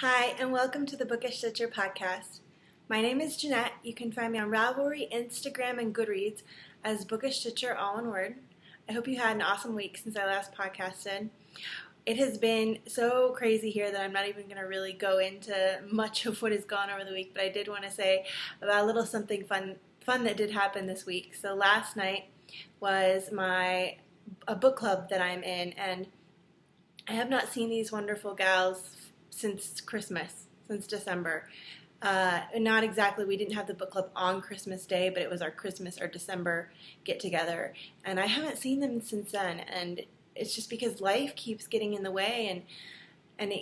Hi, and welcome to the BookishStitcher podcast. My name is Jeanette. You can find me on Ravelry, Instagram, and Goodreads as BookishStitcher, all one word. I hope you had an awesome week since I last podcasted. It has been so crazy here that I'm not even going to really go into much of what has gone over the week, but I did want to say about a little something fun that did happen this week. So last night was a book club that I'm in, and I have not seen these wonderful gals since Christmas, since December. Not exactly, we didn't have the book club on Christmas Day, but it was our Christmas or December get-together. And I haven't seen them since then, and it's just because life keeps getting in the way, and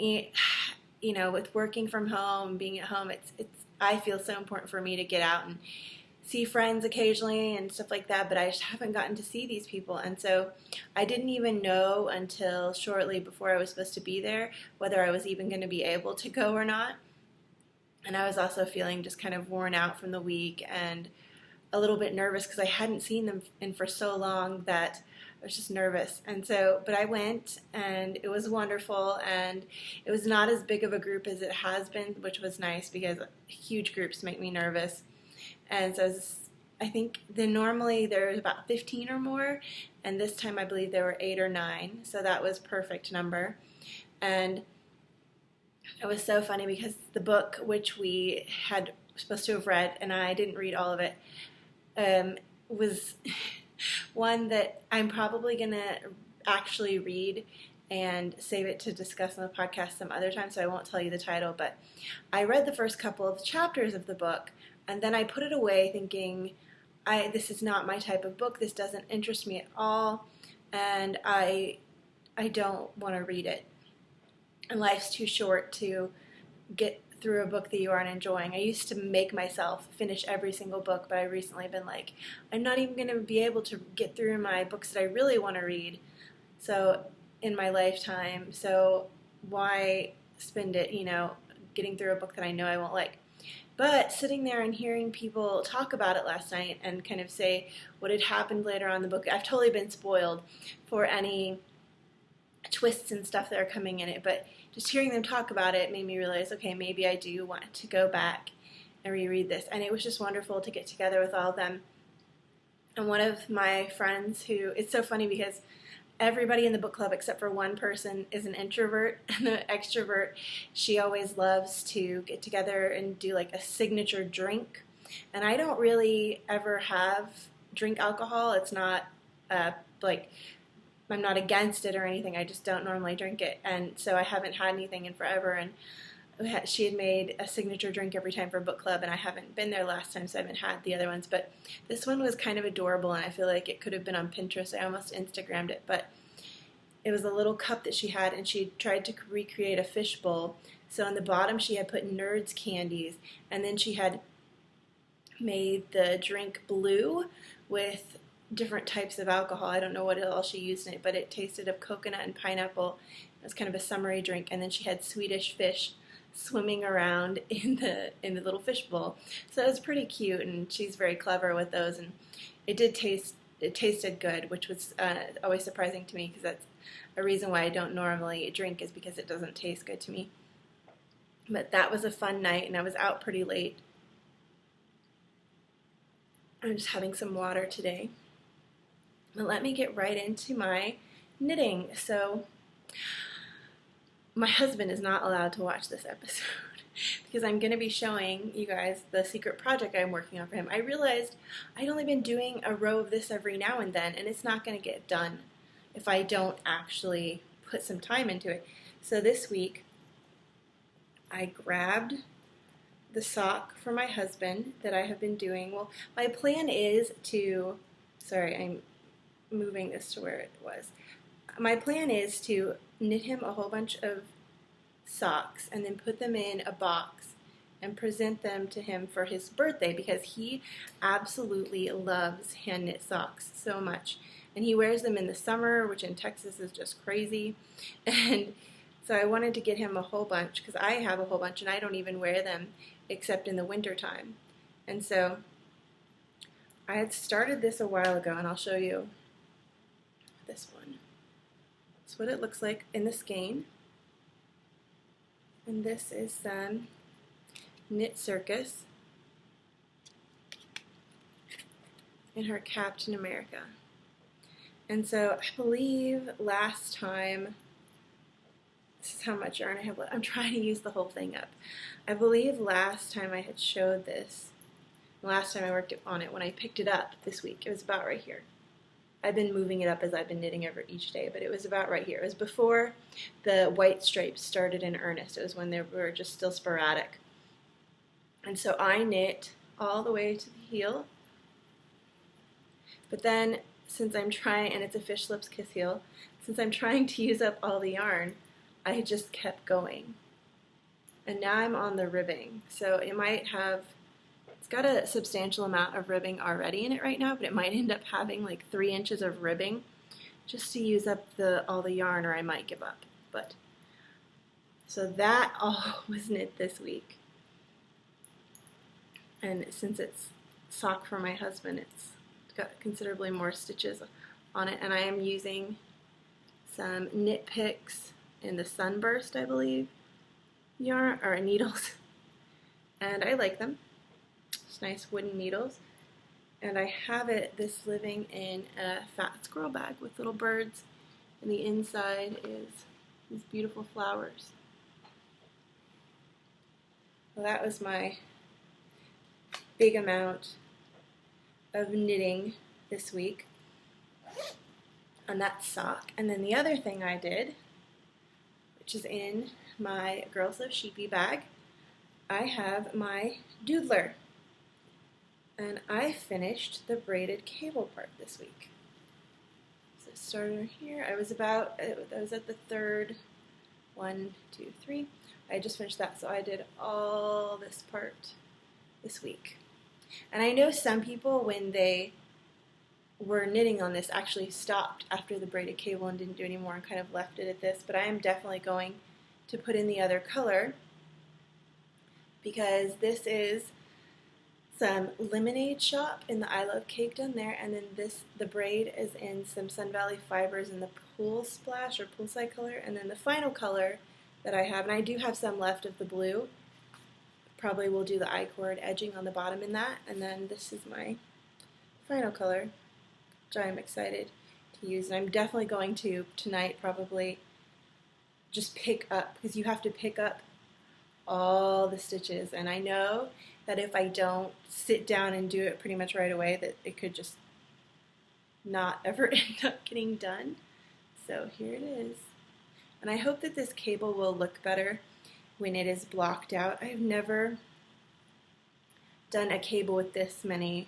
you know, with working from home, being at home, I feel so important for me to get out and see friends occasionally and stuff like that, but I just haven't gotten to see these people. And so I didn't even know until shortly before I was supposed to be there whether I was even going to be able to go or not. And I was also feeling just kind of worn out from the week and a little bit nervous because I hadn't seen them in for so long that I was just nervous. And so, but I went, and it was wonderful, and it was not as big of a group as it has been, which was nice because huge groups make me nervous. And so I think normally there's about 15 or more, and this time I believe there were 8 or 9, so that was perfect number. And it was so funny because the book, which we had supposed to have read, and I didn't read all of it, was one that I'm probably going to actually read and save it to discuss on the podcast some other time, so I won't tell you the title, but I read the first couple of chapters of the book, and then I put it away thinking, this is not my type of book, this doesn't interest me at all, and I don't want to read it. And life's too short to get through a book that you aren't enjoying. I used to make myself finish every single book, but I've recently been like, I'm not even going to be able to get through my books that I really want to read in my lifetime, so why spend it, getting through a book that I know I won't like. But sitting there and hearing people talk about it last night and kind of say what had happened later on in the book, I've totally been spoiled for any twists and stuff that are coming in it, but just hearing them talk about it made me realize, okay, maybe I do want to go back and reread this. And it was just wonderful to get together with all of them. And one of my friends it's so funny because everybody in the book club except for one person is an introvert and an extrovert. She always loves to get together and do like a signature drink. And I don't really ever drink alcohol. It's not I'm not against it or anything. I just don't normally drink it. And so I haven't had anything in forever. And she had made a signature drink every time for book club, and I haven't been there last time, so I haven't had the other ones. But this one was kind of adorable, and I feel like it could have been on Pinterest. I almost Instagrammed it, but it was a little cup that she had, and she tried to recreate a fishbowl. So on the bottom she had put Nerds candies, and then she had made the drink blue with different types of alcohol. I don't know what else she used in it, but it tasted of coconut and pineapple. It was kind of a summery drink, and then she had Swedish fish swimming around in the little fishbowl. So it was pretty cute, and she's very clever with those, and it tasted good, which was always surprising to me because that's a reason why I don't normally drink, is because it doesn't taste good to me. But that was a fun night, and I was out pretty late. I'm just having some water today. But let me get right into my knitting. So my husband is not allowed to watch this episode because I'm going to be showing you guys the secret project I'm working on for him. I realized I'd only been doing a row of this every now and then, and it's not going to get done if I don't actually put some time into it. So this week I grabbed the sock for my husband that I have been doing. Well, my plan is I'm moving this to where it was. My plan is to knit him a whole bunch of socks and then put them in a box and present them to him for his birthday, because he absolutely loves hand knit socks so much. And he wears them in the summer, which in Texas is just crazy. And so I wanted to get him a whole bunch because I have a whole bunch and I don't even wear them except in the winter time. And so I had started this a while ago, and I'll show you this one. That's what it looks like in the skein. And this is some Knit Circus in her Captain America. And so I believe last time, this is how much yarn I have left. I'm trying to use the whole thing up. I believe last time I had showed this, last time I worked on it, when I picked it up this week, it was about right here. I've been moving it up as I've been knitting over each day, but it was about right here. It was before the white stripes started in earnest. It was when they were just still sporadic. And so I knit all the way to the heel, but then since I'm trying, and it's a fish lips kiss heel, since I'm trying to use up all the yarn, I just kept going. And now I'm on the ribbing, so it might have, it's got a substantial amount of ribbing already in it right now, but it might end up having like 3 inches of ribbing just to use up all the yarn, or I might give up. But so that all was knit this week. And since it's sock for my husband, it's got considerably more stitches on it, and I am using some Knit Picks in the Sunburst, I believe, yarn or needles, and I like them. It's nice wooden needles, and I have this living in a fat squirrel bag with little birds, and the inside is these beautiful flowers. Well, that was my big amount of knitting this week on that sock. And then the other thing I did, which is in my Girls Love Sheepy bag, I have my Doodler. And I finished the braided cable part this week. So it started here. I was at the third, 1, 2, 3. I just finished that, so I did all this part this week. And I know some people, when they were knitting on this, actually stopped after the braided cable and didn't do any more and kind of left it at this, but I am definitely going to put in the other color, because this is some Lemonade Shop in the I Love Cake done there, and then the braid is in some Sun Valley Fibers in the Pool Splash or Poolside color, and then the final color that I have, and I do have some left of the blue, probably will do the I-cord edging on the bottom in that, and then this is my final color, which I'm excited to use. And I'm definitely going to, tonight probably, just pick up, because you have to pick up all the stitches, and I know that if I don't sit down and do it pretty much right away, that it could just not ever end up getting done. So here it is. And I hope that this cable will look better when it is blocked out. I have never done a cable with this many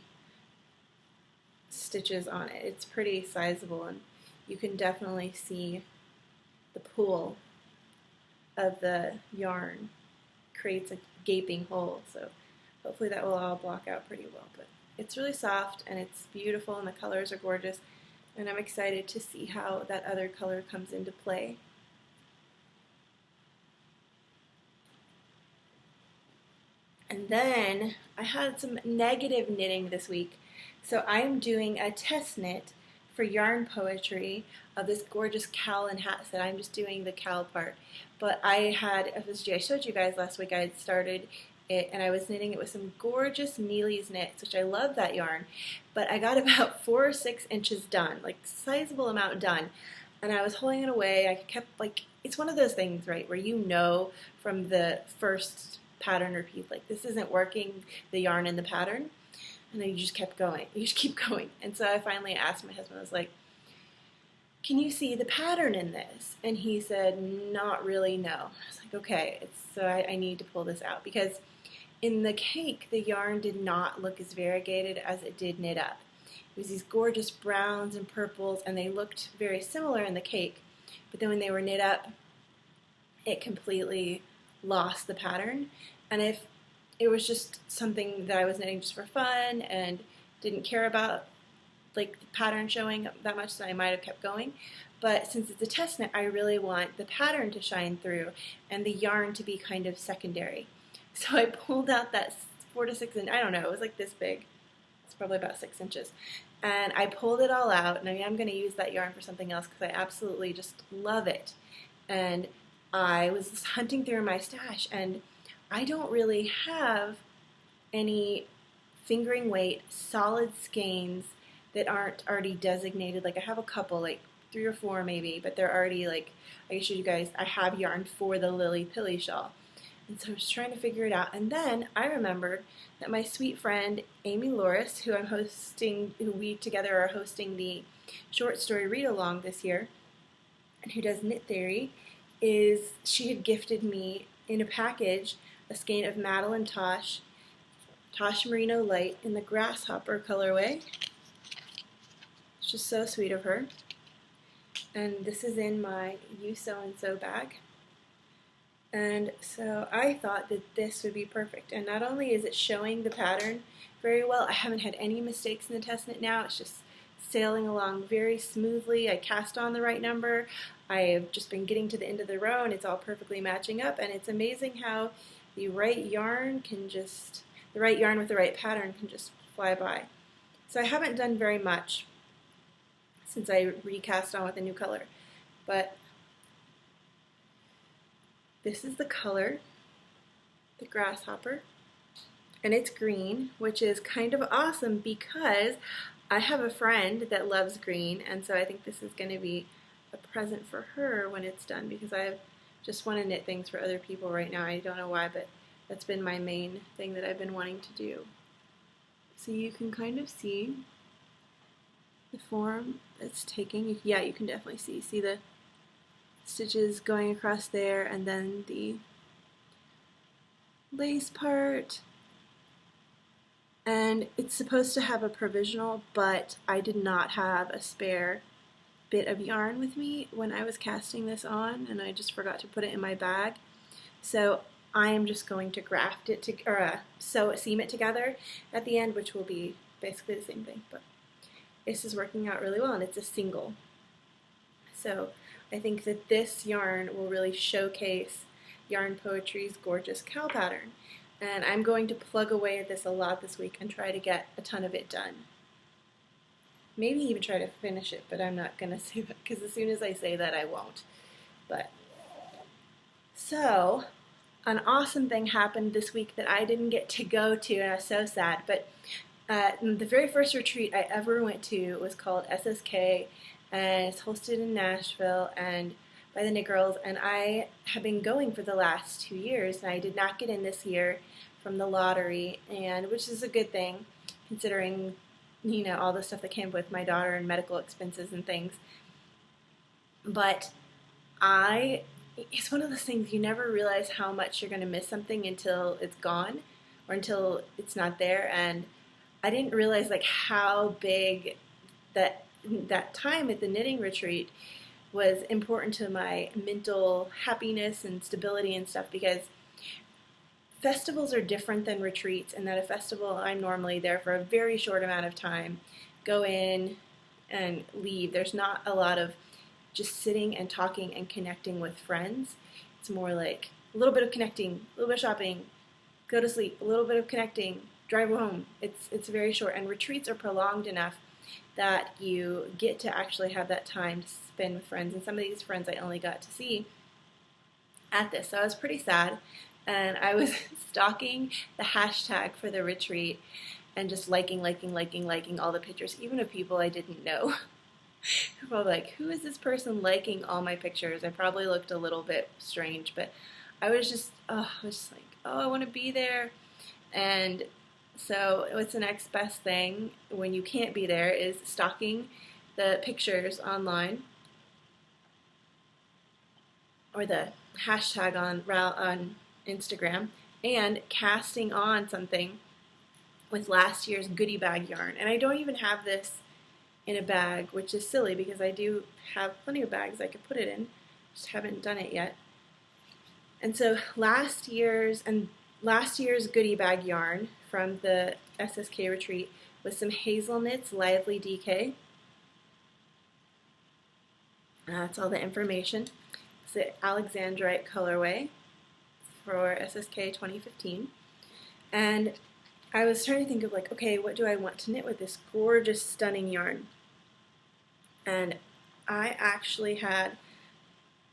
stitches on it. It's pretty sizable, and you can definitely see the pool of the yarn creates a gaping hole, so hopefully that will all block out pretty well. But it's really soft and it's beautiful and the colors are gorgeous, and I'm excited to see how that other color comes into play. And then I had some negative knitting this week. So I am doing a test knit for Yarn Poetry of this gorgeous cowl and hat set. I'm just doing the cowl part. But I showed you guys last week, I had started it and I was knitting it with some gorgeous Mealy's knits, which I love that yarn. But I got about 4 or 6 inches done, like sizable amount done. And I was holding it away. I kept, it's one of those things, right, where you know from the first pattern repeat, like this isn't working, the yarn in the pattern, and then you just kept going, you just keep going. And so I finally asked my husband, I was like, can you see the pattern in this? And he said, not really, no. I was like, okay, so I need to pull this out, because in the cake the yarn did not look as variegated as it did knit up. It was these gorgeous browns and purples, and they looked very similar in the cake, but then when they were knit up, it completely lost the pattern. And if it was just something that I was knitting just for fun and didn't care about like the pattern showing that much, then I might have kept going. But since it's a test knit, I really want the pattern to shine through and the yarn to be kind of secondary. So I pulled out that 4 to 6 inch, I don't know, it was like this big. It's probably about 6 inches. And I pulled it all out, and I'm going to use that yarn for something else because I absolutely just love it. And I was hunting through my stash, and I don't really have any fingering weight solid skeins that aren't already designated. Like I have a couple, like 3 or 4 maybe, but they're already like, I can show you guys, I have yarn for the Lily Pilly shawl. And so I was trying to figure it out. And then I remembered that my sweet friend Amy Loris, who we together are hosting the short story read along this year, and who does Knit Theory, she had gifted me in a package a skein of Madelinetosh Tosh Merino Light in the Grasshopper colorway. It's just so sweet of her. And this is in my You Sew and Sew bag. And so I thought that this would be perfect. And not only is it showing the pattern very well, I haven't had any mistakes in the test knit now. It's just sailing along very smoothly. I cast on the right number. I have just been getting to the end of the row and it's all perfectly matching up. And it's amazing how the right yarn with the right pattern can just fly by. So I haven't done very much since I recast on with a new color. But this is the color, the Grasshopper, and it's green, which is kind of awesome because I have a friend that loves green, and so I think this is going to be a present for her when it's done, because I just want to knit things for other people right now. I don't know why, but that's been my main thing that I've been wanting to do. So you can kind of see the form it's taking. Yeah, you can definitely see the stitches going across there, and then the lace part. And it's supposed to have a provisional, but I did not have a spare bit of yarn with me when I was casting this on, and I just forgot to put it in my bag. So I am just going to graft it seam it together at the end, which will be basically the same thing. But this is working out really well, and it's a single. So I think that this yarn will really showcase Yarn Poetry's gorgeous cow pattern. And I'm going to plug away at this a lot this week and try to get a ton of it done. Maybe even try to finish it, but I'm not going to say that, because as soon as I say that, I won't. But so an awesome thing happened this week that I didn't get to go to, and I was so sad. But the very first retreat I ever went to was called SSK, and it's hosted in Nashville and by the Knit Girls, and I have been going for the last 2 years, and I did not get in this year from the lottery, and which is a good thing considering, you know, all the stuff that came with my daughter and medical expenses and things. But it's one of those things you never realize how much you're going to miss something until it's gone or until it's not there. And I didn't realize like how big that time at the knitting retreat was important to my mental happiness and stability and stuff, because festivals are different than retreats, and that a festival I'm normally there for a very short amount of time, go in and leave. There's not a lot of just sitting and talking and connecting with friends. It's more like a little bit of connecting, a little bit of shopping, go to sleep, a little bit of connecting, drive home. It's very short, and retreats are prolonged enough that you get to actually have that time to spend with friends, and some of these friends I only got to see at this. So I was pretty sad, and I was stalking the hashtag for the retreat and just liking all the pictures, even of people I didn't know. People were like, who is this person liking all my pictures? I probably looked a little bit strange, but I was just like, I want to be there. And so what's the next best thing when you can't be there is stalking the pictures online, or the hashtag on Instagram, and casting on something with last year's goodie bag yarn. And I don't even have this in a bag, which is silly because I do have plenty of bags I could put it in, just haven't done it yet. And so last year's goodie bag yarn from the SSK retreat was some Hazel Knits Lively DK. That's all the information. It's the Alexandrite colorway for SSK 2015. And I was trying to think of like, okay, what do I want to knit with this gorgeous, stunning yarn? And I actually had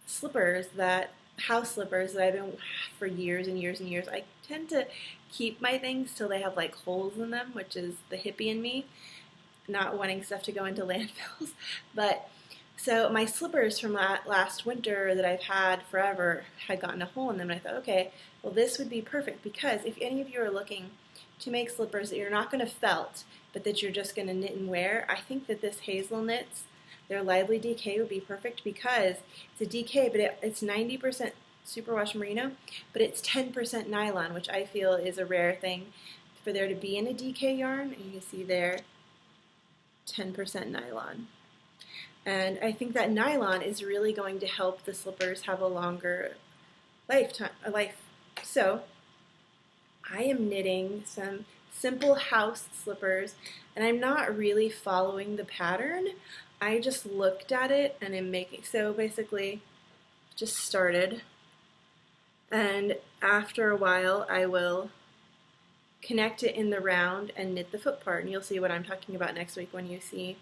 slippers that house slippers that I've been for years and years and years. I tend to keep my things till they have like holes in them, which is the hippie in me, not wanting stuff to go into landfills. But so my slippers from last winter that I've had forever had gotten a hole in them, and I thought, okay, well this would be perfect, because if any of you are looking to make slippers that you're not going to felt, but that you're just going to knit and wear, I think that this Hazel Knits, their Lively DK, would be perfect, because it's a DK, but it's 90% superwash merino, but it's 10% nylon, which I feel is a rare thing for there to be in a DK yarn. And you can see there, 10% nylon. And I think that nylon is really going to help the slippers have a longer life. So I am knitting some simple house slippers, and I'm not really following the pattern. I just looked at it and I'm making, so basically just started, and after a while I will connect it in the round and knit the foot part, and you'll see what I'm talking about next week when you see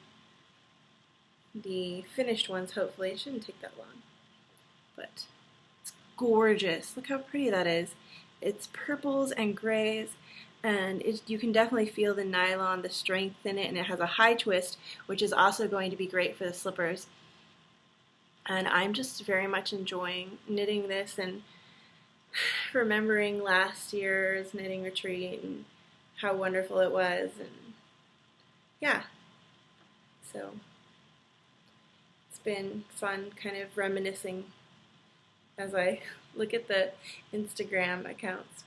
the finished ones. Hopefully it shouldn't take that long, but it's gorgeous. Look how pretty that is. It's purples and grays, and you can definitely feel the nylon, the strength in it, and it has a high twist, which is also going to be great for the slippers. And I'm just very much enjoying knitting this and remembering last year's knitting retreat and how wonderful it was, and yeah, so it's been fun kind of reminiscing as I look at the Instagram accounts.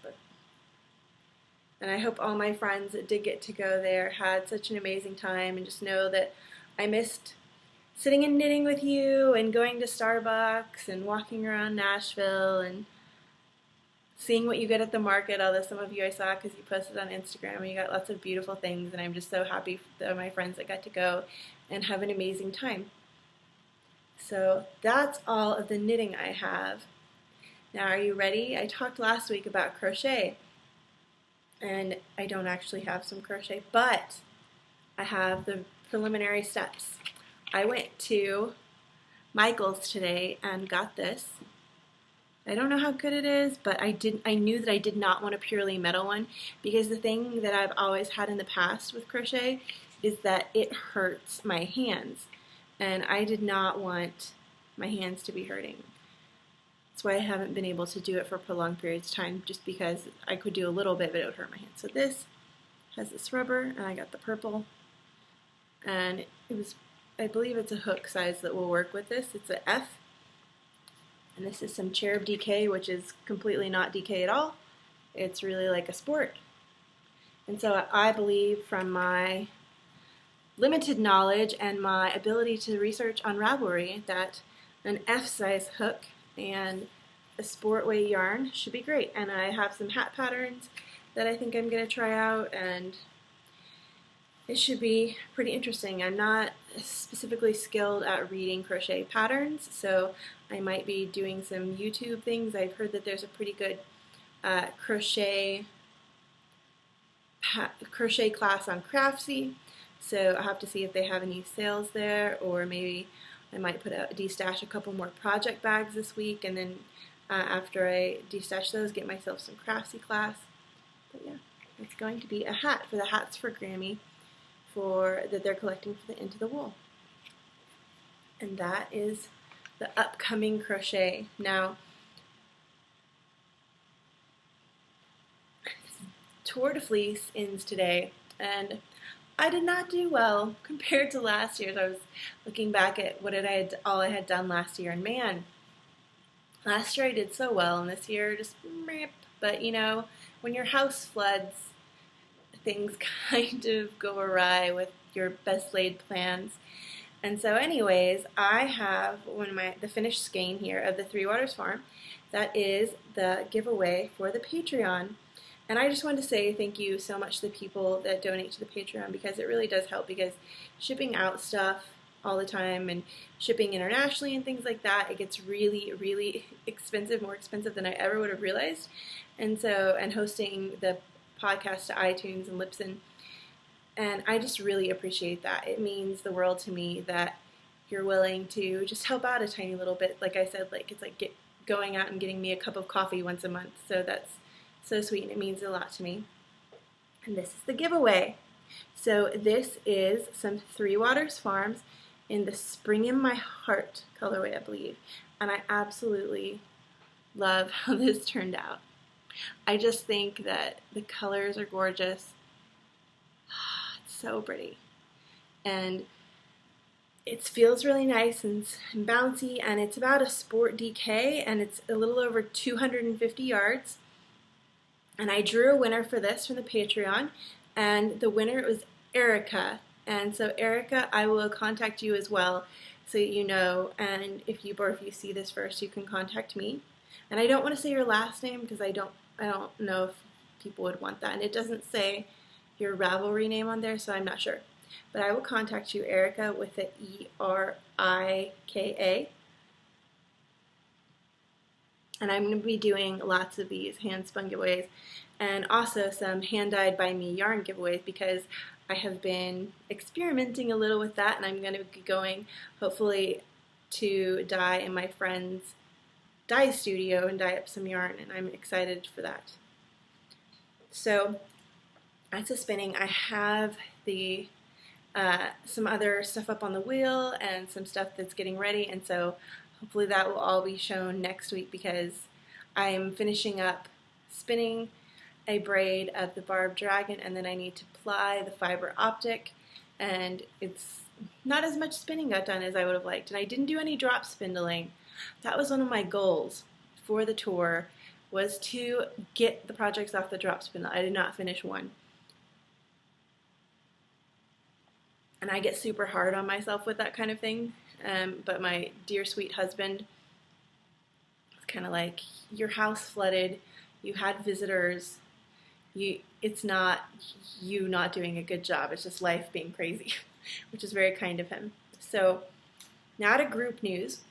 And I hope all my friends that did get to go there had such an amazing time, and just know that I missed sitting and knitting with you and going to Starbucks and walking around Nashville and seeing what you get at the market, although some of you I saw because you posted on Instagram and you got lots of beautiful things, and I'm just so happy for my friends that got to go and have an amazing time. So that's all of the knitting I have. Now, are you ready? I talked last week about crochet, and I don't actually have some crochet, but I have the preliminary steps. I went to Michael's today and got this. I don't know how good it is, but I knew that I did not want a purely metal one, because the thing that I've always had in the past with crochet is that it hurts my hands, and I did not want my hands to be hurting. That's why I haven't been able to do it for prolonged periods of time, just because I could do a little bit, but it would hurt my hands. So this has this rubber, and I got the purple, and it was, I believe it's a hook size that will work with this. It's an F. And this is some Cherub DK, which is completely not DK at all. It's really like a sport. And so I believe, from my limited knowledge and my ability to research on Ravelry, that an F-size hook and a sport weight yarn should be great. And I have some hat patterns that I think I'm going to try out, and it should be pretty interesting. I'm not specifically skilled at reading crochet patterns, so I might be doing some YouTube things. I've heard that there's a pretty good crochet class on Craftsy, so I'll have to see if they have any sales there, or maybe I might destash a couple more project bags this week, and then after I destash those, get myself some Craftsy class. But yeah, it's going to be a hat for the Hats for Grammy that they're collecting for the Into the Wool. And that is the upcoming crochet. Now, Tour de Fleece ends today, and I did not do well compared to last year. I was looking back at all I had done last year, and man, last year I did so well, and this year just meh. But you know, when your house floods, things kind of go awry with your best laid plans. And so anyways, I have the finished skein here of the Three Waters Farm. That is the giveaway for the Patreon. And I just wanted to say thank you so much to the people that donate to the Patreon, because it really does help, because shipping out stuff all the time and shipping internationally and things like that, it gets really, really expensive, more expensive than I ever would have realized. And hosting the podcast to iTunes and Libsyn, and I just really appreciate that. It means the world to me that you're willing to just help out a tiny little bit. Like I said, it's like going out and getting me a cup of coffee once a month. So that's so sweet, and it means a lot to me. And this is the giveaway. So this is some Three Waters Farms in the Spring in My Heart colorway, I believe. And I absolutely love how this turned out. I just think that the colors are gorgeous. It's so pretty. And it feels really nice and bouncy, and it's about a sport DK, and it's a little over 250 yards. And I drew a winner for this from the Patreon, and the winner was Erica. And so Erica, I will contact you as well so that you know, and if you see this first, you can contact me. And I don't want to say your last name because I don't know if people would want that, and it doesn't say your Ravelry name on there, so I'm not sure. But I will contact you, Erica, with the E-R-I-K-A. And I'm going to be doing lots of these hand-spun giveaways and also some hand-dyed by me yarn giveaways because I have been experimenting a little with that, and I'm going to be going, hopefully, to dye in my friend's dye studio and dye up some yarn, and I'm excited for that. So, as a spinning, I have the some other stuff up on the wheel and some stuff that's getting ready, and so hopefully that will all be shown next week because I'm finishing up spinning a braid of the barbed dragon, and then I need to ply the fiber optic, and it's not as much spinning got done as I would have liked. And I didn't do any drop spindling. That was one of my goals for the tour, was to get the projects off the drop spindle. I did not finish one. And I get super hard on myself with that kind of thing, but my dear sweet husband is kind of like, your house flooded, you had visitors, it's not you not doing a good job, it's just life being crazy, which is very kind of him. So now to group news.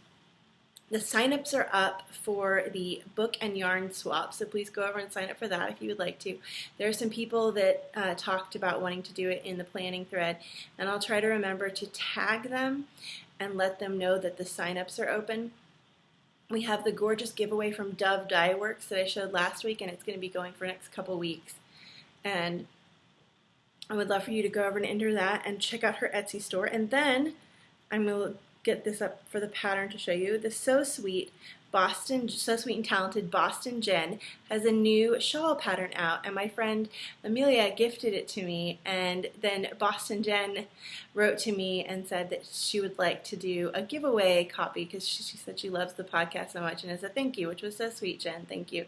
The sign-ups are up for the book and yarn swap, so please go over and sign up for that if you would like to. There are some people that talked about wanting to do it in the planning thread, and I'll try to remember to tag them and let them know that the sign-ups are open. We have the gorgeous giveaway from Dove Dye Works that I showed last week, and it's going to be going for the next couple weeks. And I would love for you to go over and enter that and check out her Etsy store. And then I'm going to get this up for the pattern to show you. The So Sweet and Talented Boston Jen has a new shawl pattern out, and my friend Amelia gifted it to me, and then Boston Jen wrote to me and said that she would like to do a giveaway copy because she said she loves the podcast so much, and as a thank you, which was so sweet, Jen, thank you.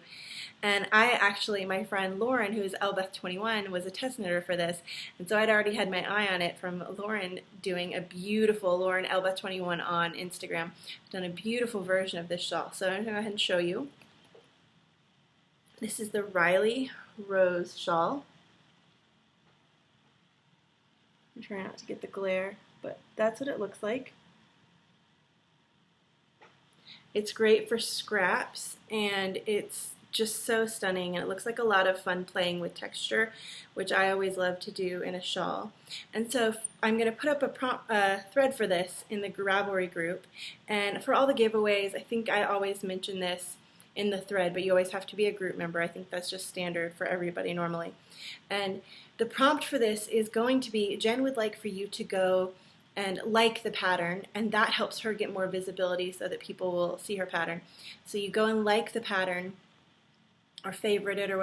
And my friend Lauren, who is Elbeth21, was a test knitter for this, and so I'd already had my eye on it from Lauren doing a beautiful, Lauren Elbeth21 on Instagram, done a beautiful version of this shawl. So I'm going to go ahead and show you. This is the Riley Rose shawl. I'm trying not to get the glare, but that's what it looks like. It's great for scraps, and it's just so stunning, and it looks like a lot of fun playing with texture, which I always love to do in a shawl. And so I'm going to put up a thread for this in the Ravelry group, and for all the giveaways, I think I always mention this in the thread, but you always have to be a group member. I think that's just standard for everybody normally. And the prompt for this is going to be, Jen would like for you to go and like the pattern, and that helps her get more visibility so that people will see her pattern. So you go and like the pattern, or favorite it, or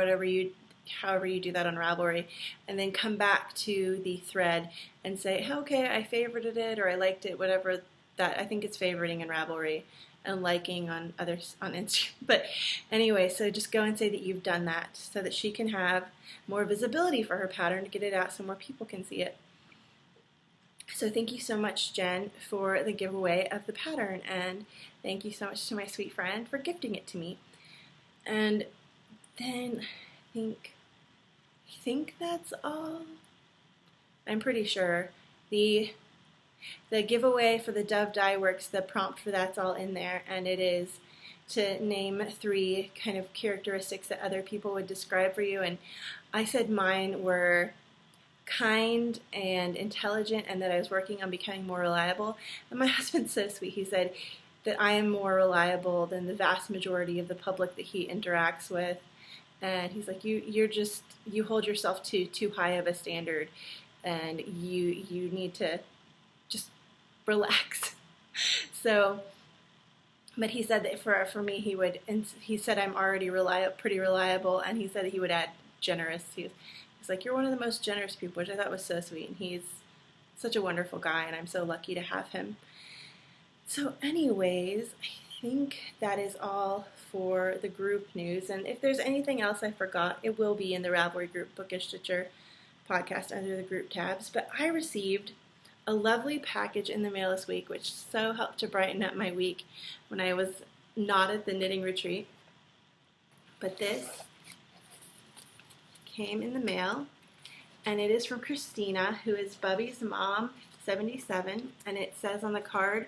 however you do that on Ravelry, and then come back to the thread and say, hey, okay, I favorited it, or I liked it, whatever that. I think it's favoriting in Ravelry and liking on others on Instagram. But anyway, so just go and say that you've done that so that she can have more visibility for her pattern to get it out so more people can see it. So thank you so much, Jen, for the giveaway of the pattern, and thank you so much to my sweet friend for gifting it to me. And then I think that's all. I'm pretty sure. The giveaway for the Dove Dye Works, the prompt for that's all in there, and it is to name 3 kind of characteristics that other people would describe for you, and I said mine were kind and intelligent, and that I was working on becoming more reliable. And my husband's so sweet. He said, that I am more reliable than the vast majority of the public that he interacts with. And he's like, you hold yourself to too high of a standard, and you need to just relax. So, but he said that for me, he said I'm already pretty reliable, and he said that he would add generous. He's like, you're one of the most generous people, which I thought was so sweet, and he's such a wonderful guy, and I'm so lucky to have him. So anyways, I think that is all for the group news, and if there's anything else I forgot, it will be in the Ravelry group BookishStitcher podcast under the group tabs. But I received a lovely package in the mail this week, which so helped to brighten up my week when I was not at the knitting retreat. But this came in the mail, and it is from Christina, who is Bubby's mom, 77, and it says on the card,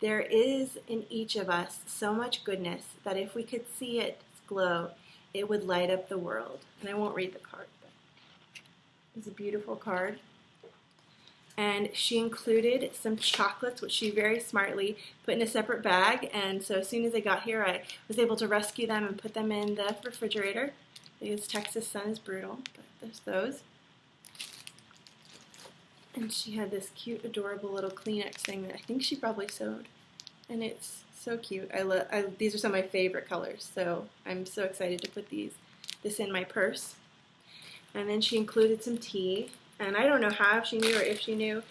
there is in each of us so much goodness that if we could see it glow, it would light up the world. And I won't read the card, but it's a beautiful card. And she included some chocolates, which she very smartly put in a separate bag. And so as soon as they got here, I was able to rescue them and put them in the refrigerator because Texas sun is brutal, but there's those. And she had this cute, adorable little Kleenex thing that I think she probably sewed. And it's so cute. These are some of my favorite colors, so I'm so excited to put this in my purse. And then she included some tea. And I don't know how she knew or if she knew,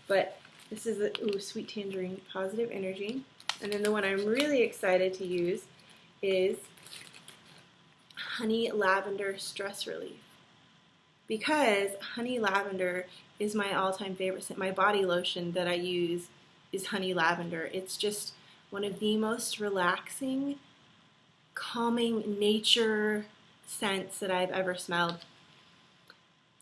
but this is a sweet tangerine, positive energy. And then the one I'm really excited to use is honey lavender stress relief. Because honey lavender is my all-time favorite scent. My body lotion that I use is honey lavender. It's just one of the most relaxing, calming nature scents that I've ever smelled.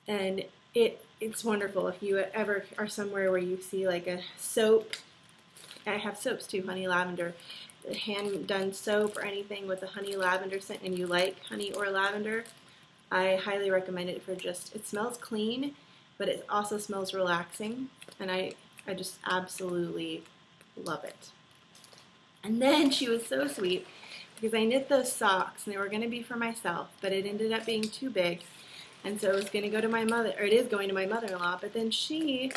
And it's wonderful. If you ever are somewhere where you see like a soap, I have soaps too, honey lavender, hand-done soap or anything with a honey lavender scent, and you like honey or lavender, I highly recommend it it smells clean, but it also smells relaxing, and I just absolutely love it. And then she was so sweet because I knit those socks, and they were going to be for myself, but it ended up being too big. And so it was going to go to my mother, or it is going to my mother-in-law, but then she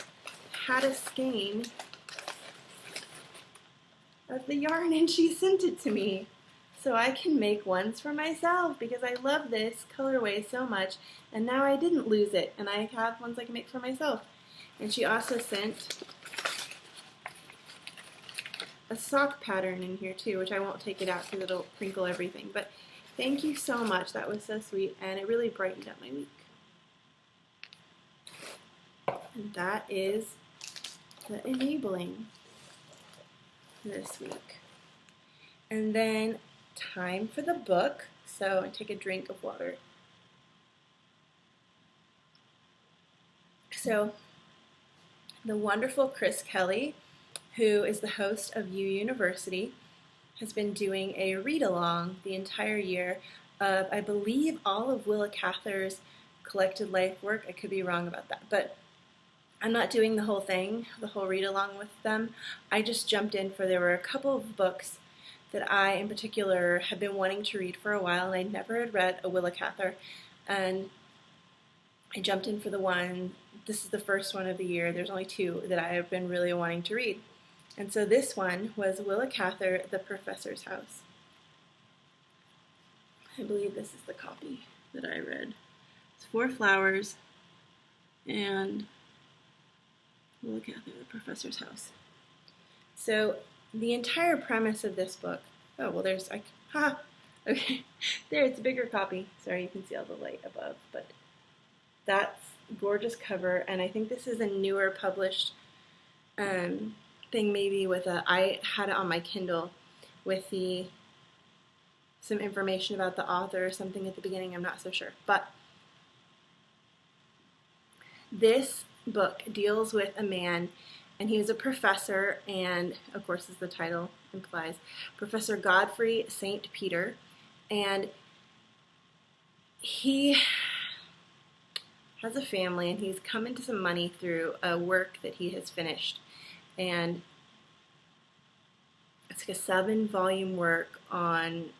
had a skein of the yarn and she sent it to me. So I can make ones for myself because I love this colorway so much, and now I didn't lose it, and I have ones I can make for myself. And she also sent a sock pattern in here too, which I won't take it out because it'll crinkle everything. But thank you so much. That was so sweet, and it really brightened up my week. And that is the enabling this week. And then time for the book. So I take a drink of water. So the wonderful Chris Kelly, who is the host of University, has been doing a read-along the entire year of, I believe, all of Willa Cather's collected life work. I could be wrong about that, but I'm not doing the whole thing, the whole read-along with them. I just jumped in there were a couple of books that I, in particular, have been wanting to read for a while, and I never had read a Willa Cather, and I jumped in for the one. This is the first one of the year. There's only two that I have been really wanting to read. And so this one was Willa Cather, The Professor's House. I believe this is the copy that I read. It's 4 flowers and Willa Cather, The Professor's House. So the entire premise of this book, okay, there, it's a bigger copy. Sorry, you can see all the light above, but that's gorgeous cover, and I think this is a newer published thing, maybe with I had it on my Kindle with some information about the author or something at the beginning. I'm not so sure, but this book deals with a man, and he was a professor, and of course, as the title implies, Professor Godfrey St. Peter, and he has a family, and he's come into some money through a work that he has finished. And it's like a 7-volume work on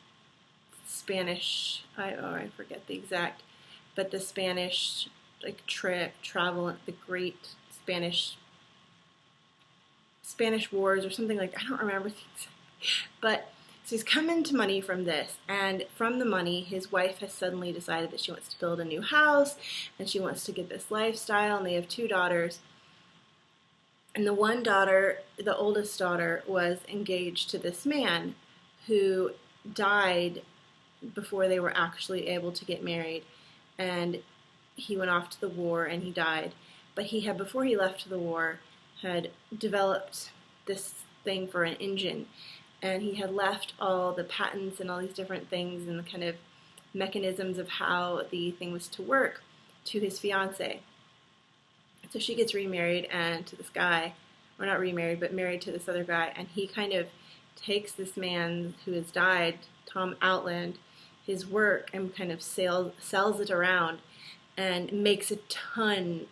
Spanish. I forget the exact, but the Spanish like travel, the Great Spanish Wars or something like that. I don't remember the exact, but so he's come into money from this, and from the money, his wife has suddenly decided that she wants to build a new house, and she wants to get this lifestyle, and they have 2 daughters. And the one daughter, the oldest daughter, was engaged to this man who died before they were actually able to get married. And he went off to the war and he died. But he had, before he left the war, had developed this thing for an engine. And he had left all the patents and all these different things and the kind of mechanisms of how the thing was to work to his fiancée. So she gets remarried and to this guy, or not remarried, but married to this other guy, and he kind of takes this man who has died, Tom Outland, his work, and kind of sells it around and makes a ton,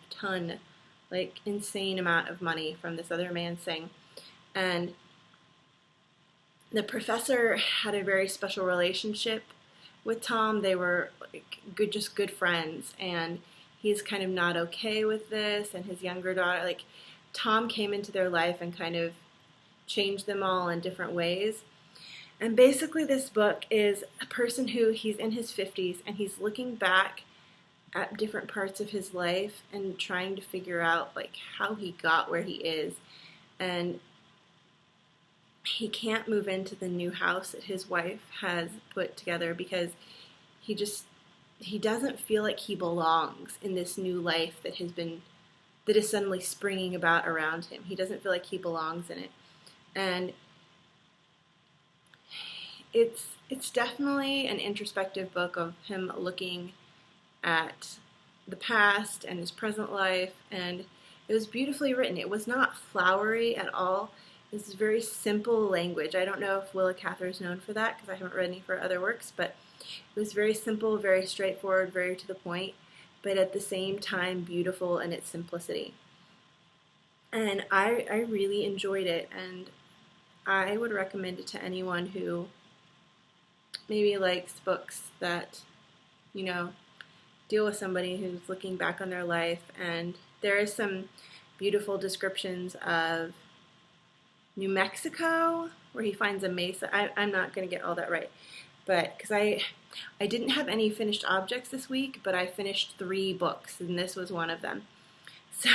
like insane amount of money from this other man's thing. And the professor had a very special relationship with Tom. They were like just good friends, and he's kind of not okay with this, and his younger daughter, like, Tom came into their life and kind of changed them all in different ways. And basically this book is a person who, he's in his 50s, and he's looking back at different parts of his life and trying to figure out, like, how he got where he is. And he can't move into the new house that his wife has put together because he doesn't feel like he belongs in this new life that is suddenly springing about around him. He doesn't feel like he belongs in it. And it's definitely an introspective book of him looking at the past and his present life, and it was beautifully written. It was not flowery at all. This is very simple language. I don't know if Willa Cather is known for that because I haven't read any of her other works, but it was very simple, very straightforward, very to the point, but at the same time beautiful in its simplicity. And I really enjoyed it, and I would recommend it to anyone who maybe likes books that, you know, deal with somebody who's looking back on their life. And there are some beautiful descriptions of New Mexico, where he finds a mesa. I'm not going to get all that right, but because I didn't have any finished objects this week, but I finished 3 books, and this was one of them. So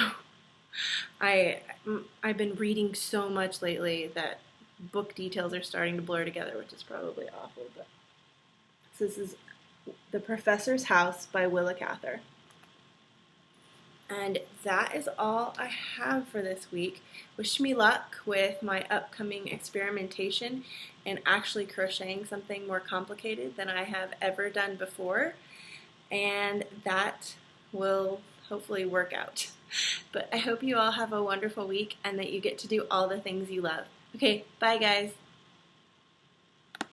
I've been reading so much lately that book details are starting to blur together, which is probably awful. But so this is The Professor's House by Willa Cather. And that is all I have for this week. Wish me luck with my upcoming experimentation and actually crocheting something more complicated than I have ever done before. And that will hopefully work out. But I hope you all have a wonderful week and that you get to do all the things you love. Okay, bye guys.